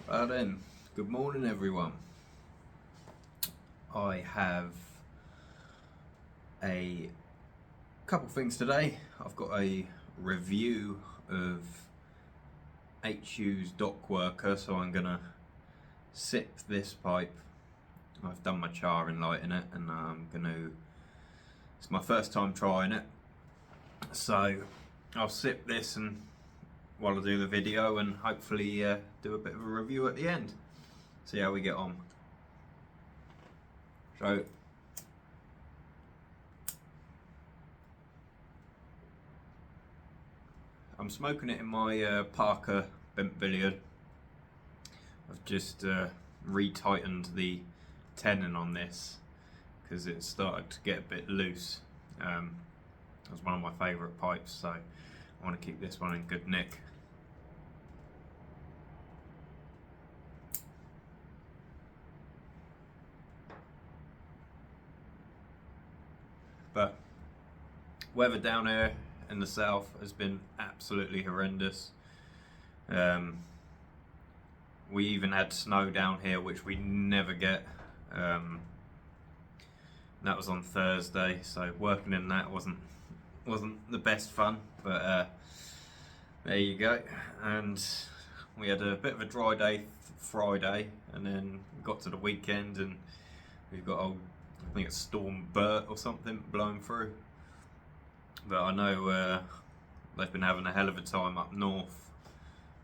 Then, good morning everyone. I have a couple things today. I've got a review of HU's Dockworker, so I'm gonna sip this pipe. I've done my charring light in it, and it's my first time trying it, so I'll sip this and while I do the video, and hopefully do a bit of a review at the end. See how we get on. So I'm smoking it in my Parker bent billiard. I've just retightened the tenon on this because it started to get a bit loose. It was one of my favourite pipes, so I want to keep this one in good nick. But weather down here in the south has been absolutely horrendous. We even had snow down here, which we never get. That was on Thursday, so working in that wasn't the best fun, but there you go. And we had a bit of a dry day Friday, and then got to the weekend and we've got I think it's Storm Bert or something blowing through. But I know they've been having a hell of a time up north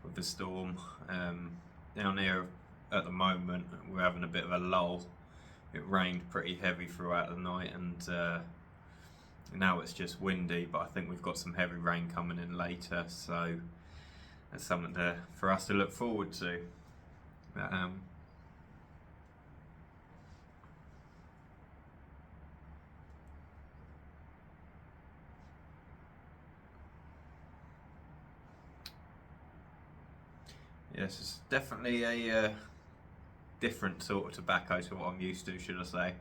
with the storm. Down here at the moment we're having a bit of a lull. It rained pretty heavy throughout the night, and now it's just windy, but I think we've got some heavy rain coming in later, so that's something for us to look forward to. But, yes, it's definitely a different sort of tobacco to what I'm used to, should I say.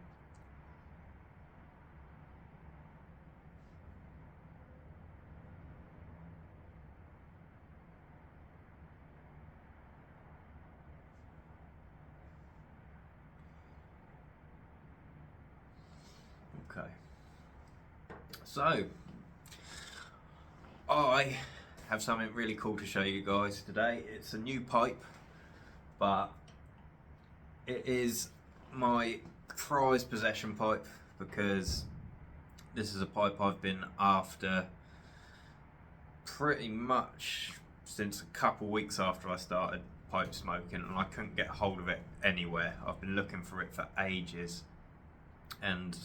Okay. So, I have something really cool to show you guys today. It's a new pipe, but it is my prized possession pipe because this is a pipe I've been after pretty much since a couple weeks after I started pipe smoking, and I couldn't get hold of it anywhere. I've been looking for it for ages, and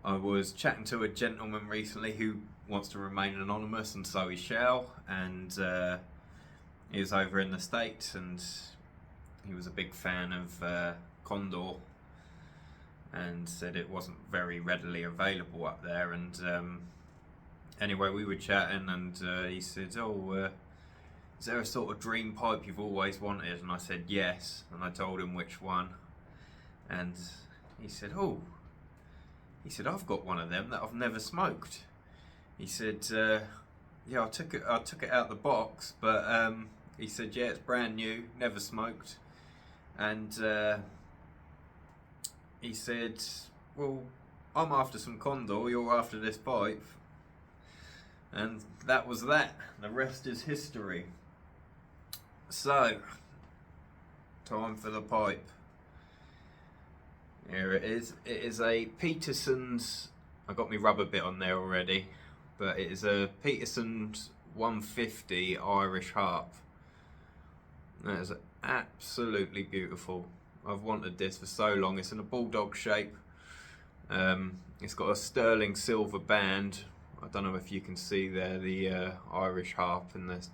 I was chatting to a gentleman recently who wants to remain anonymous, and so he shall, and he was over in the States, and he was a big fan of Condor and said it wasn't very readily available up there. And anyway, we were chatting, and he said, is there a sort of dream pipe you've always wanted? And I said yes, and I told him which one, and he said, I've got one of them that I've never smoked. He said, yeah, I took it out the box, but he said, yeah, it's brand new, never smoked. And he said, well, I'm after some Condor, you're after this pipe. And that was that. The rest is history. So, time for the pipe. Here it is. It is a Peterson's, I got my rubber bit on there already, but it is a Peterson's 150 Irish Harp. That is absolutely beautiful. I've wanted this for so long. It's in a bulldog shape. It's got a sterling silver band. I don't know if you can see there the Irish Harp and the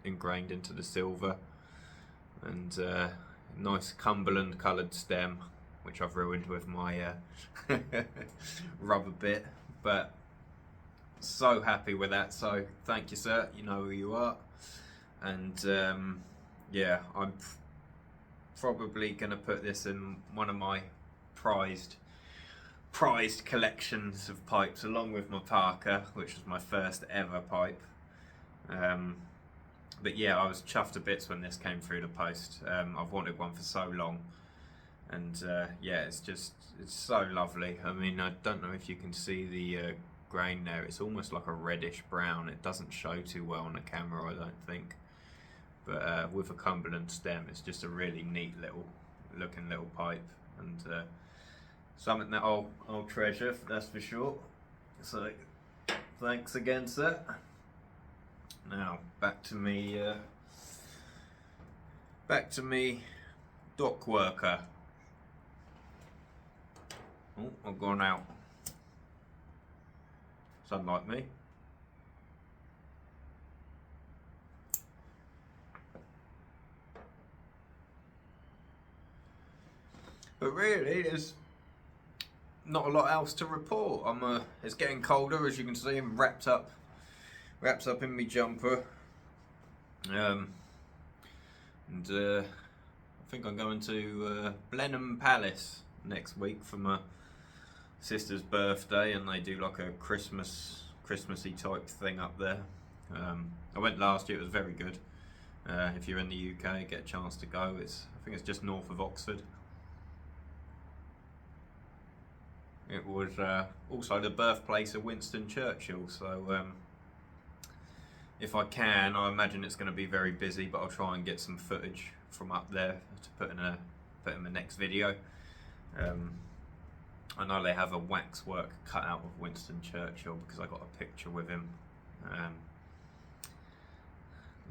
ingrained into the silver, and nice Cumberland coloured stem, which I've ruined with my rubber bit, but so happy with that. So thank you, sir, you know who you are. And yeah, I'm probably gonna put this in one of my prized collections of pipes, along with my Parker, which was my first ever pipe. But yeah, I was chuffed to bits when this came through the post. I've wanted one for so long, and yeah, it's so lovely. I mean, I don't know if you can see the grain there. It's almost like a reddish brown. It doesn't show too well on the camera, I don't think. But with a Cumberland stem, it's just a really neat looking little pipe, and something that I'll treasure, that's for sure. So thanks again, sir. Now back to me dock worker. Oh, I've gone out. Sunlight me. But really, there's not a lot else to report. It's getting colder, as you can see. I'm wrapped up in my jumper. I think I'm going to Blenheim Palace next week for my sister's birthday, and they do like a Christmassy type thing up there. I went last year; it was very good. If you're in the UK, get a chance to go. I think it's just north of Oxford. It was also the birthplace of Winston Churchill, so if I can, I imagine it's going to be very busy, but I'll try and get some footage from up there to put in the next video. I know they have a waxwork cut out of Winston Churchill because I got a picture with him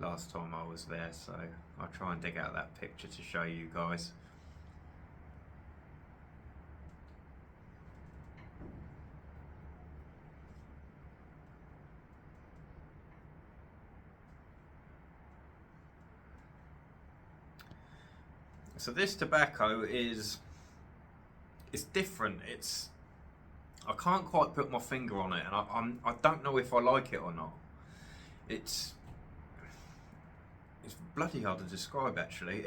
last time I was there, so I'll try and dig out that picture to show you guys. So this tobacco it's different. I can't quite put my finger on it, and I don't know if I like it or not. It's bloody hard to describe, actually.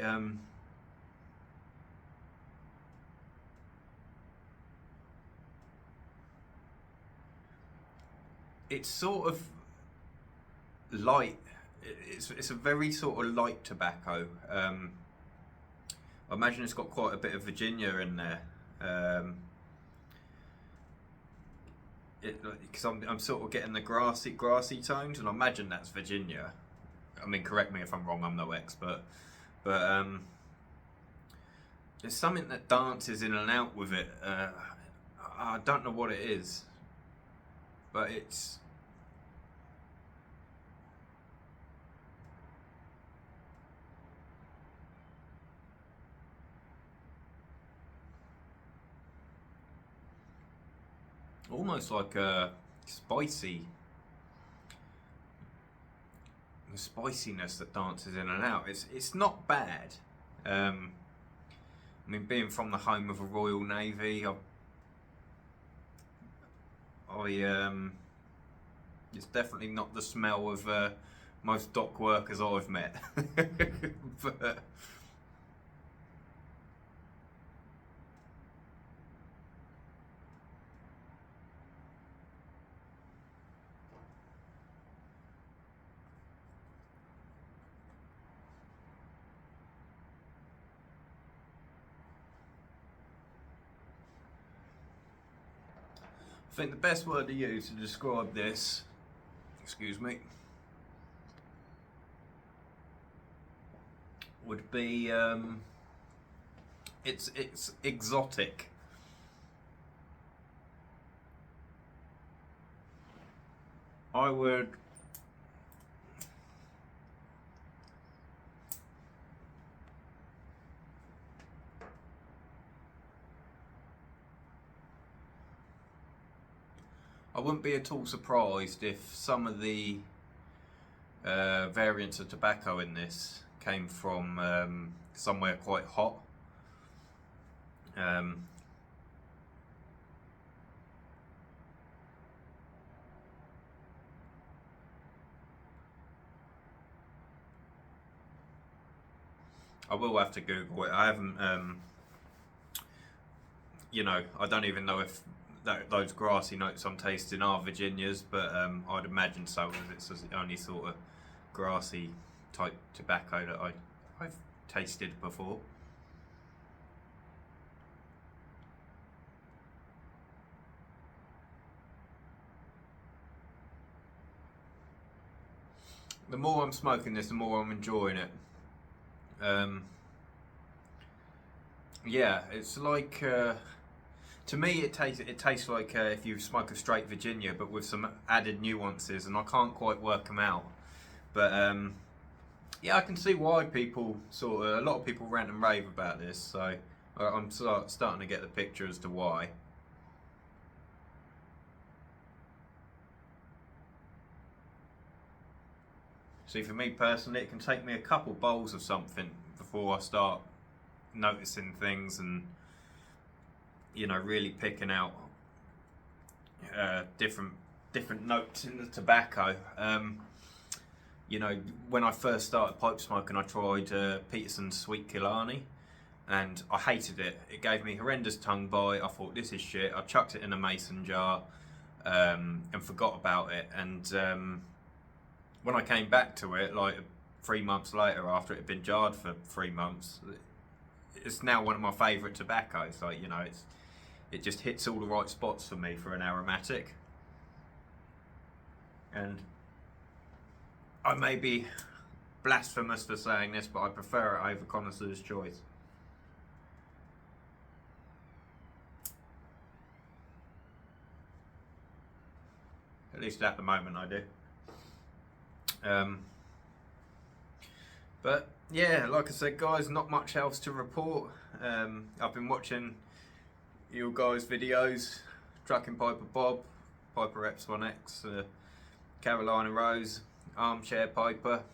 It's sort of light. It's a very sort of light tobacco. I imagine it's got quite a bit of Virginia in there, because I'm sort of getting the grassy tones, and I imagine that's Virginia. I mean, correct me if I'm wrong, I'm no expert, but there's something that dances in and out with it. I don't know what it is, but it's almost like a spiciness that dances in and out. It's not bad. I mean, being from the home of a Royal Navy, it's definitely not the smell of most dock workers I've met. But I think the best word to use to describe this, excuse me, would be it's exotic. I wouldn't be at all surprised if some of the variants of tobacco in this came from somewhere quite hot. I will have to Google it. I haven't, I don't even know if those grassy notes I'm tasting are Virginias, but I'd imagine so, as it's the only sort of grassy type tobacco that I've tasted before. The more I'm smoking this, the more I'm enjoying it. Yeah, it's like to me it tastes like if you smoke a straight Virginia, but with some added nuances, and I can't quite work them out. But yeah, I can see why people a lot of people rant and rave about this. So I'm starting to get the picture as to why. See, for me personally, it can take me a couple bowls of something before I start noticing things and, you know, really picking out different notes in the tobacco. You know, when I first started pipe smoking, I tried Peterson's Sweet Killarney, and I hated it. It gave me horrendous tongue bite. I thought, this is shit. I chucked it in a mason jar and forgot about it. And when I came back to it, like 3 months later, after it had been jarred for 3 months, it's now one of my favourite tobaccos. Like, you know, it just hits all the right spots for me for an aromatic. And I may be blasphemous for saying this, but I prefer it over Connoisseur's Choice. At least at the moment I do. But yeah, like I said, guys, not much else to report. I've been watching your guys' videos, Trucking Piper Bob, Piper Epsilon-X, Carolina Rose, Armchair Piper.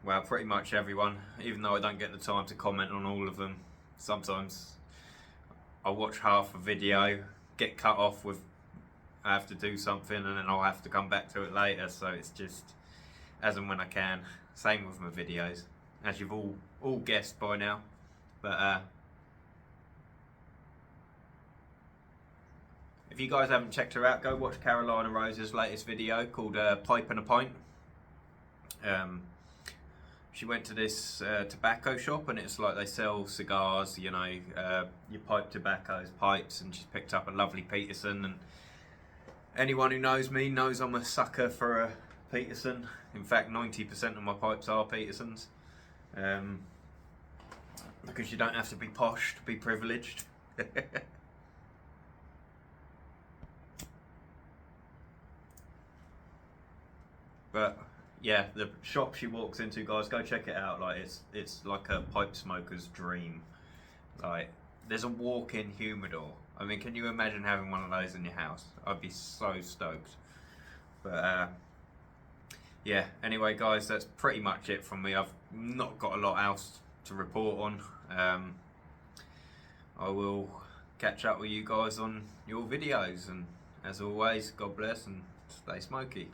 Well, pretty much everyone, even though I don't get the time to comment on all of them. Sometimes I watch half a video, get cut off with I have to do something, and then I'll have to come back to it later, so it's just as and when I can. Same with my videos, as you've all guessed by now. But if you guys haven't checked her out, go watch Carolina Rose's latest video called Pipe and a Pint. She went to this tobacco shop, and it's like they sell cigars, you know, your pipe tobaccos, pipes, and she's picked up a lovely Peterson. And anyone who knows me knows I'm a sucker for a Peterson. In fact, 90% of my pipes are Petersons. Because you don't have to be posh to be privileged. But yeah, the shop she walks into, guys, go check it out. Like it's like a pipe smoker's dream. Like, there's a walk-in humidor. I mean, can you imagine having one of those in your house? I'd be so stoked. But yeah, anyway, guys, that's pretty much it from me. I've not got a lot else to report on. I will catch up with you guys on your videos, and as always, God bless and stay smoky.